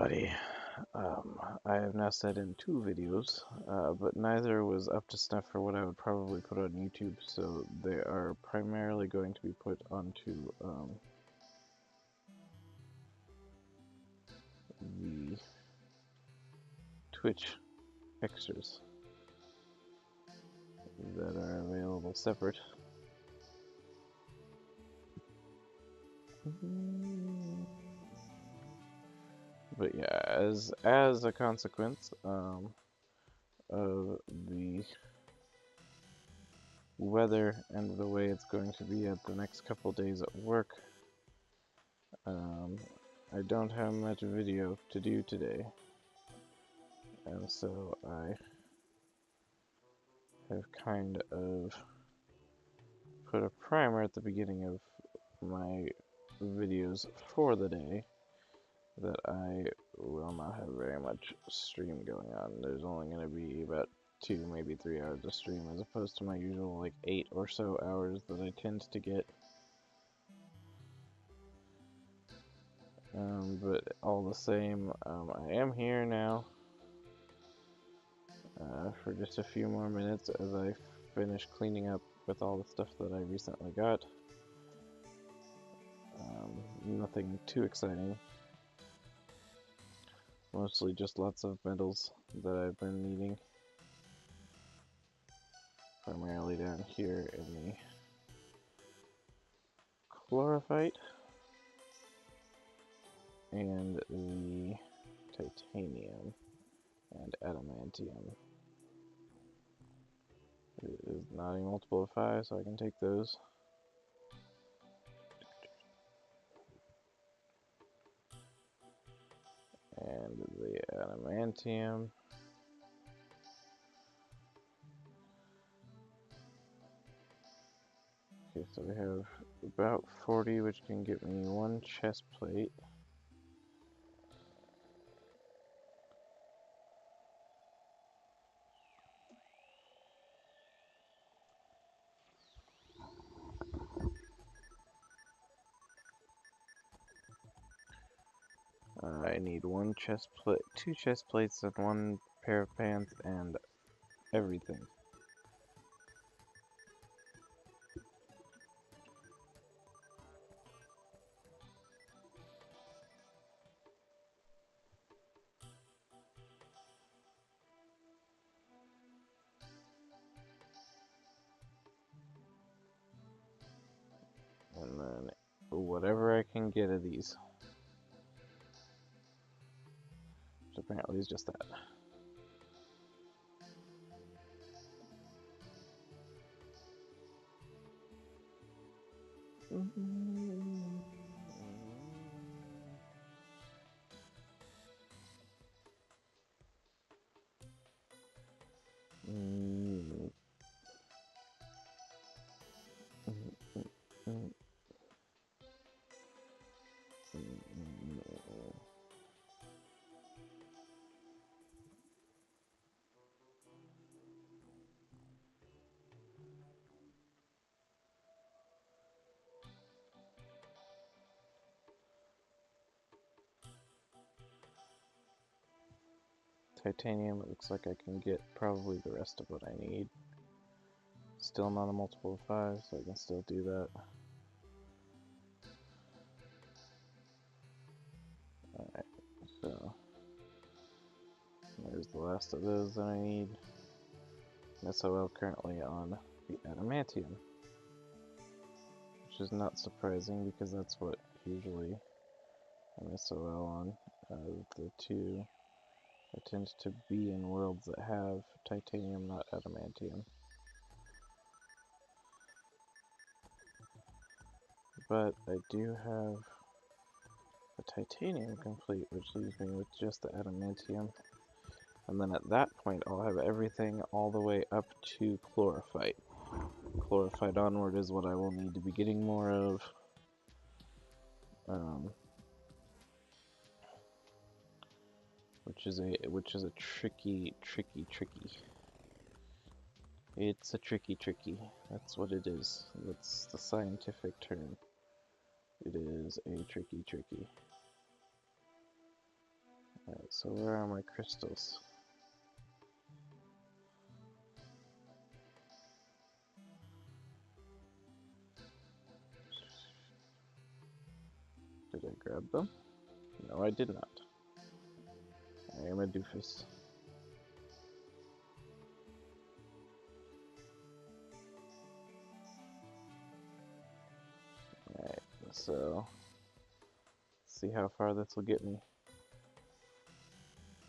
everybody. I have now set in 2 videos, but neither was up to snuff for what I would probably put on YouTube, so they are primarily going to be put onto the Twitch extras that are available separate. But yeah, as a consequence of the weather and the way it's going to be at the next couple days at work, I don't have much video to do today, and so I have kind of put a primer at the beginning of my videos for the day that I will not have very much stream going on. There's only going to be about 2, maybe 3 hours of stream as opposed to my usual like 8 or so hours that I tend to get. But all the same, I am here now for just a few more minutes as I finish cleaning up with all the stuff that I recently got. Nothing too exciting. Mostly just lots of metals that I've been needing. Primarily down here in the chlorophyte and the titanium and adamantium. It is not a multiple of 5, so I can take those. And the adamantium. Okay, so we have about 40, which can get me 1 chest plate. I need 1 chest plate, 2 chest plates, and 1 pair of pants, and everything. And then whatever I can get of these. Which apparently is just that. Titanium, it looks like I can get probably the rest of what I need. Still not a multiple of 5, so I can still do that. Alright, so there's the last of those that I need. SOL currently on the adamantium, which is not surprising because that's what usually I'm SOL on. The 2 I tend to be in worlds that have titanium, not adamantium. But I do have the titanium complete, which leaves me with just the adamantium. And then at that point, I'll have everything all the way up to chlorophyte. Chlorophyte onward is what I will need to be getting more of. Which is a tricky. It's a tricky. That's what it is. That's the scientific term. It is a tricky. Alright, so where are my crystals? Did I grab them? No, I did not. I am a doofus. Alright, so see how far this will get me.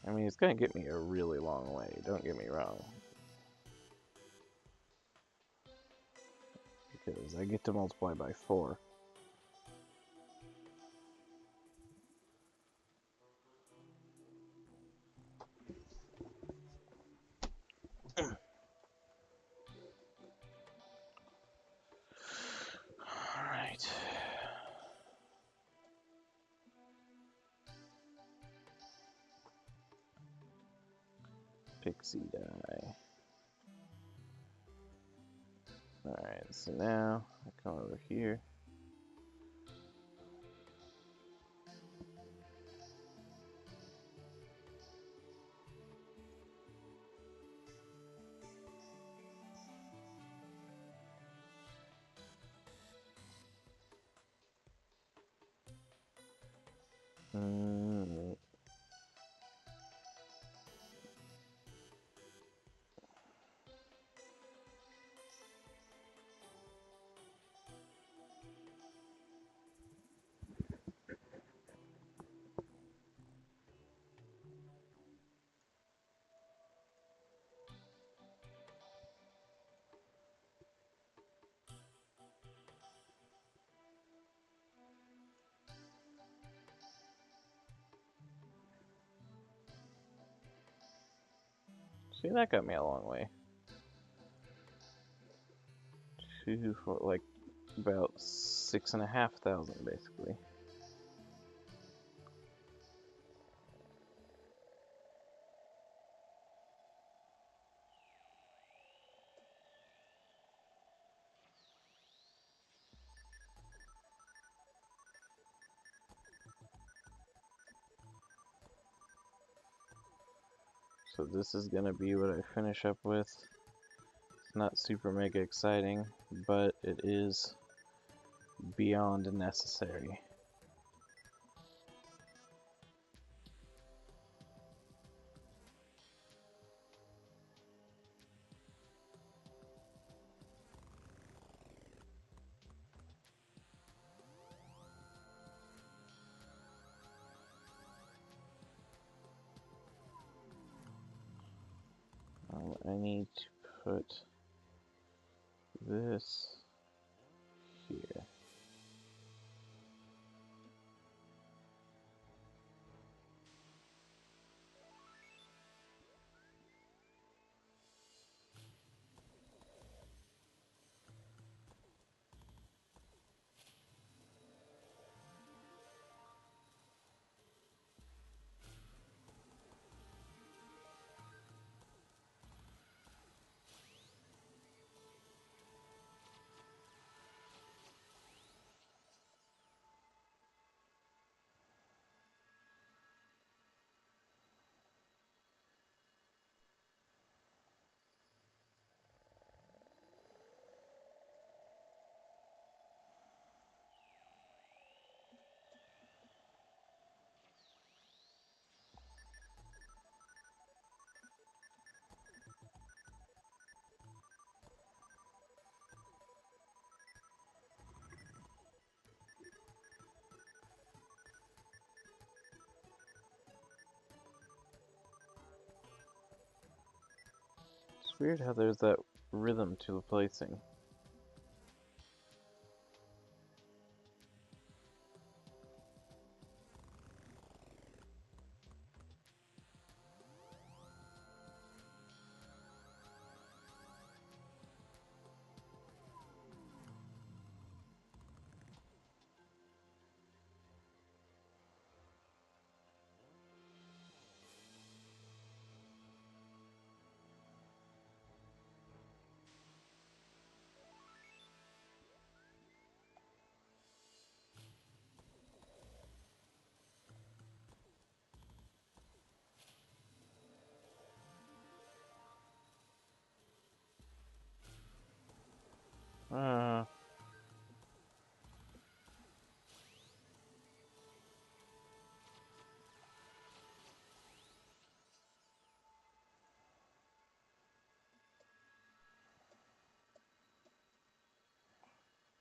I mean, it's gonna get me a really long way, don't get me wrong. Because I get to multiply by 4. Alright. Pixie die. Alright, so now I come over here. See, that got me a long way. 2, 4, like about 6,500 basically. So this is gonna be what I finish up with. It's not super mega exciting, but it is beyond necessary. I need to put this here. It's weird how there's that rhythm to the placing.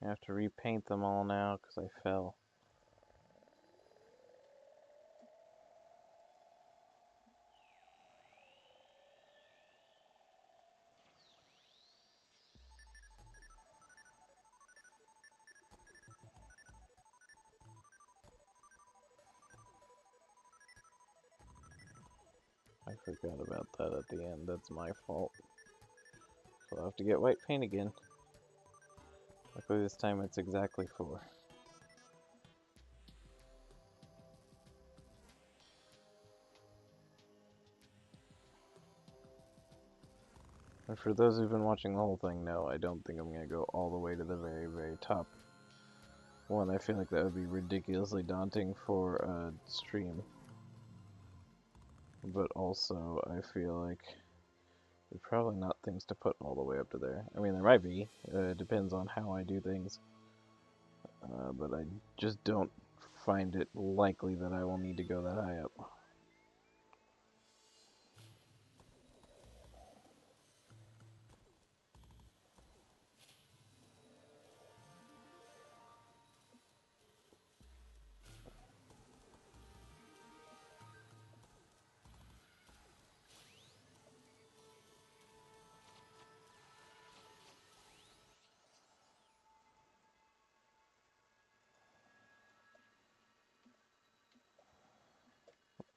I have to repaint them all now because I fell. I forgot about that at the end. That's my fault. So I'll have to get white paint again. Luckily this time it's exactly 4. And for those who've been watching the whole thing, no, I don't think I'm going to go all the way to the very, very top. One, I feel like that would be ridiculously daunting for a stream. But also, I feel like there's probably not things to put all the way up to there. I mean, there might be. It depends on how I do things. But I just don't find it likely that I will need to go that high up.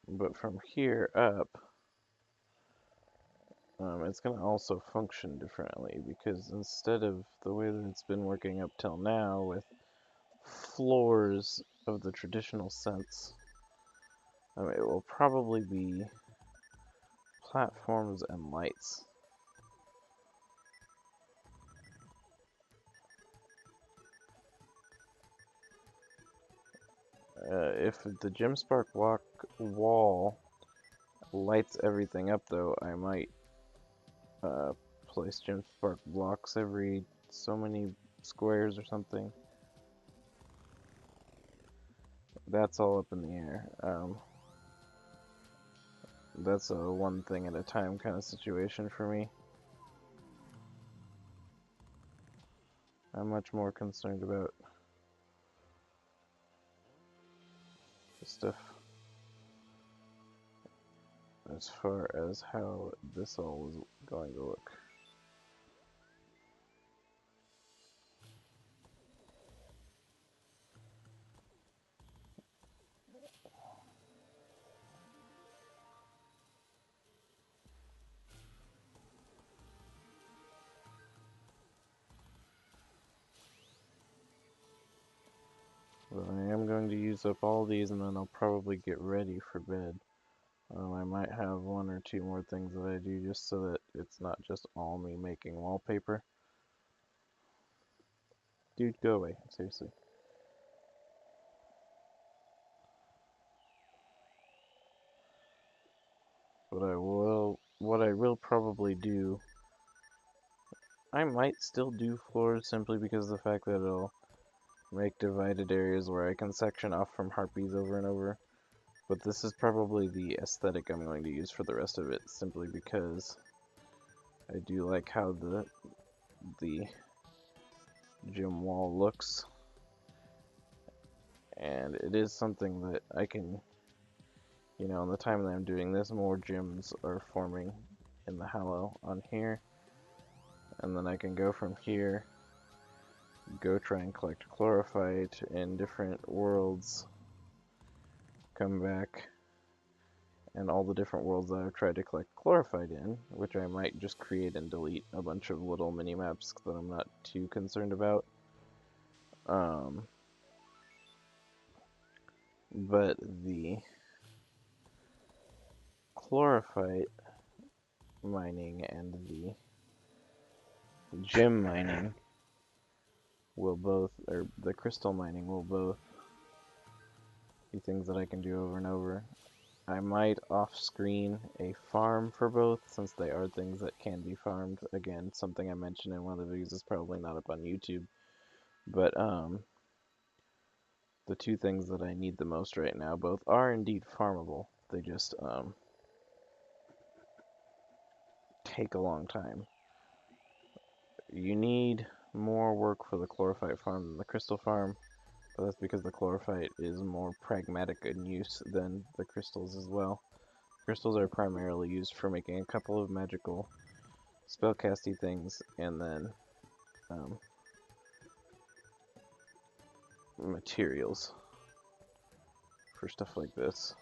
But from here up, it's going to also function differently, because instead of the way that it's been working up till now with floors of the traditional sense, it will probably be platforms and lights. If the Gemspark block wall lights everything up, though, I might place Gemspark blocks every so many squares or something. That's all up in the air. That's a one thing at a time kind of situation for me. I'm much more concerned about the stuff as far as how this all is going to look. But I am going to use up all these, and then I'll probably get ready for bed. I might have 1 or 2 more things that I do just so that it's not just all me making wallpaper. Dude, go away, seriously. What I will probably do, I might still do floors simply because of the fact that it'll make divided areas where I can section off from harpies over and over. But this is probably the aesthetic I'm going to use for the rest of it, simply because I do like how the gym wall looks. And it is something that I can, in the time that I'm doing this, more gyms are forming in the Hallow on here. And then I can go from here, go try and collect chlorophyte in different worlds, come back, and all the different worlds that I've tried to collect chlorophyte in, which I might just create and delete a bunch of little mini-maps that I'm not too concerned about. But the chlorophyte mining and the gem mining will both, or the crystal mining will both be things that I can do over and over. I might off-screen a farm for both, since they are things that can be farmed. Again, something I mentioned in one of the videos is probably not up on YouTube. But, the 2 things that I need the most right now, both are indeed farmable. They just, take a long time. You need more work for the chlorophyte farm than the crystal farm, but that's because the chlorophyte is more pragmatic in use than the crystals as well. Crystals are primarily used for making a couple of magical spellcasty things, and then materials for stuff like this.